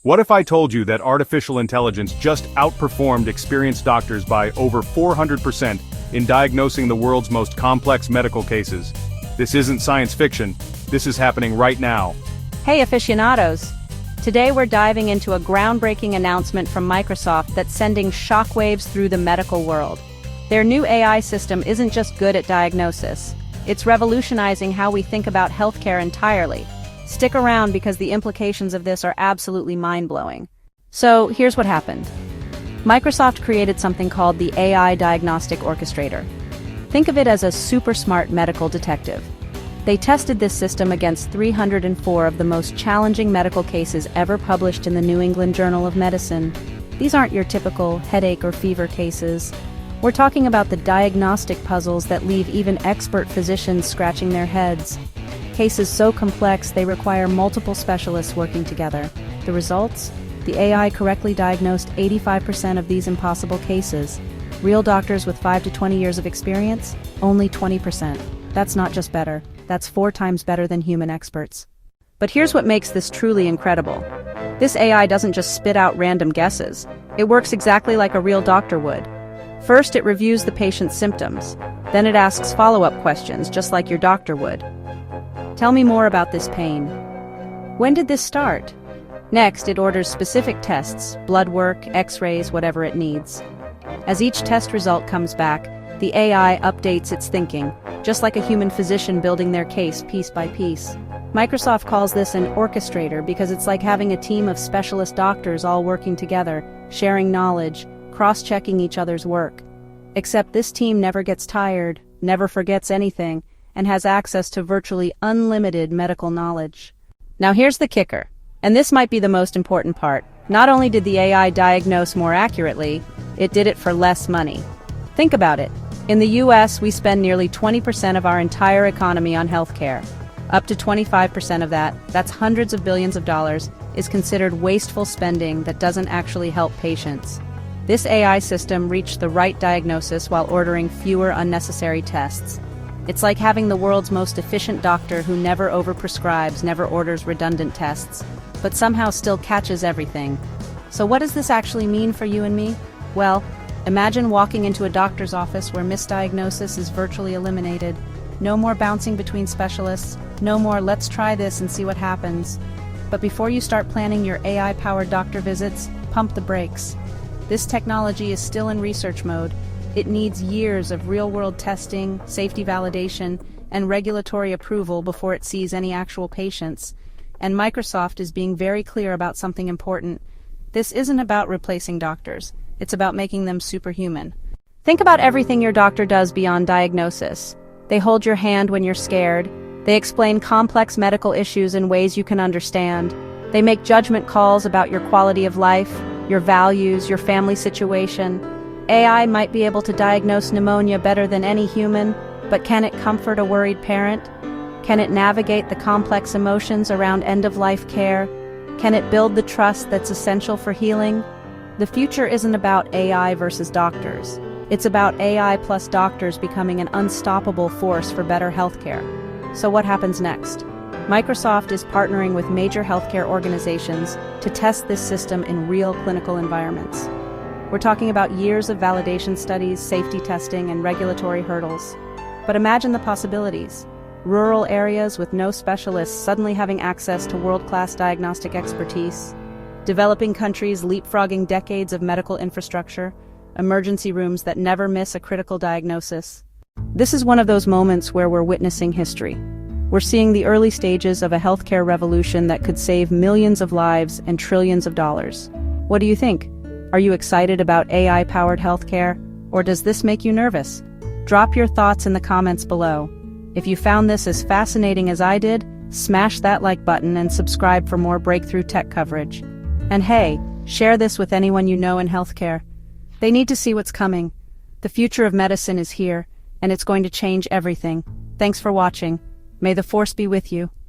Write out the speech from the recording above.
What if I told you that artificial intelligence just outperformed experienced doctors by over 400% in diagnosing the world's most complex medical cases? This isn't science fiction, this is happening right now. Hey aficionados! Today we're diving into a groundbreaking announcement from Microsoft that's sending shockwaves through the medical world. Their new AI system isn't just good at diagnosis, it's revolutionizing how we think about healthcare entirely. Stick around because the implications of this are absolutely mind-blowing. So, here's what happened. Microsoft created something called the AI Diagnostic Orchestrator. Think of it as a super smart medical detective. They tested this system against 304 of the most challenging medical cases ever published in the New England Journal of Medicine. These aren't your typical headache or fever cases. We're talking about the diagnostic puzzles that leave even expert physicians scratching their heads. Cases so complex they require multiple specialists working together. The results? The AI correctly diagnosed 85% of these impossible cases. Real doctors with 5 to 20 years of experience? Only 20%. That's not just better, that's 4 times better than human experts. But here's what makes this truly incredible. This AI doesn't just spit out random guesses. It works exactly like a real doctor would. First, it reviews the patient's symptoms. Then it asks follow-up questions, just like your doctor would. Tell me more about this pain. When did this start? Next, it orders specific tests, blood work, x-rays, whatever it needs. As each test result comes back, the AI updates its thinking, just like a human physician building their case piece by piece. Microsoft calls this an orchestrator because it's like having a team of specialist doctors all working together, sharing knowledge, cross-checking each other's work. Except this team never gets tired, never forgets anything, and has access to virtually unlimited medical knowledge. Now here's the kicker, and this might be the most important part. Not only did the AI diagnose more accurately, it did it for less money. Think about it. In the US, we spend nearly 20% of our entire economy on healthcare. Up to 25% of that, that's hundreds of billions of dollars, is considered wasteful spending that doesn't actually help patients. This AI system reached the right diagnosis while ordering fewer unnecessary tests. It's like having the world's most efficient doctor who never overprescribes, never orders redundant tests, but somehow still catches everything. So what does this actually mean for you and me? Well, imagine walking into a doctor's office where misdiagnosis is virtually eliminated. No more bouncing between specialists, no more let's try this and see what happens. But before you start planning your AI-powered doctor visits, pump the brakes. This technology is still in research mode. It needs years of real-world testing, safety validation, and regulatory approval before it sees any actual patients. And Microsoft is being very clear about something important. This isn't about replacing doctors. It's about making them superhuman. Think about everything your doctor does beyond diagnosis. They hold your hand when you're scared. They explain complex medical issues in ways you can understand. They make judgment calls about your quality of life, your values, your family situation. AI might be able to diagnose pneumonia better than any human, but can it comfort a worried parent? Can it navigate the complex emotions around end-of-life care? Can it build the trust that's essential for healing? The future isn't about AI versus doctors. It's about AI plus doctors becoming an unstoppable force for better healthcare. So what happens next? Microsoft is partnering with major healthcare organizations to test this system in real clinical environments. We're talking about years of validation studies, safety testing, and regulatory hurdles. But imagine the possibilities. Rural areas with no specialists suddenly having access to world-class diagnostic expertise. Developing countries leapfrogging decades of medical infrastructure. Emergency rooms that never miss a critical diagnosis. This is one of those moments where we're witnessing history. We're seeing the early stages of a healthcare revolution that could save millions of lives and trillions of dollars. What do you think? Are you excited about AI-powered healthcare, or does this make you nervous? Drop your thoughts in the comments below. If you found this as fascinating as I did, smash that like button and subscribe for more breakthrough tech coverage. And hey, share this with anyone you know in healthcare. They need to see what's coming. The future of medicine is here, and it's going to change everything. Thanks for watching. May the force be with you.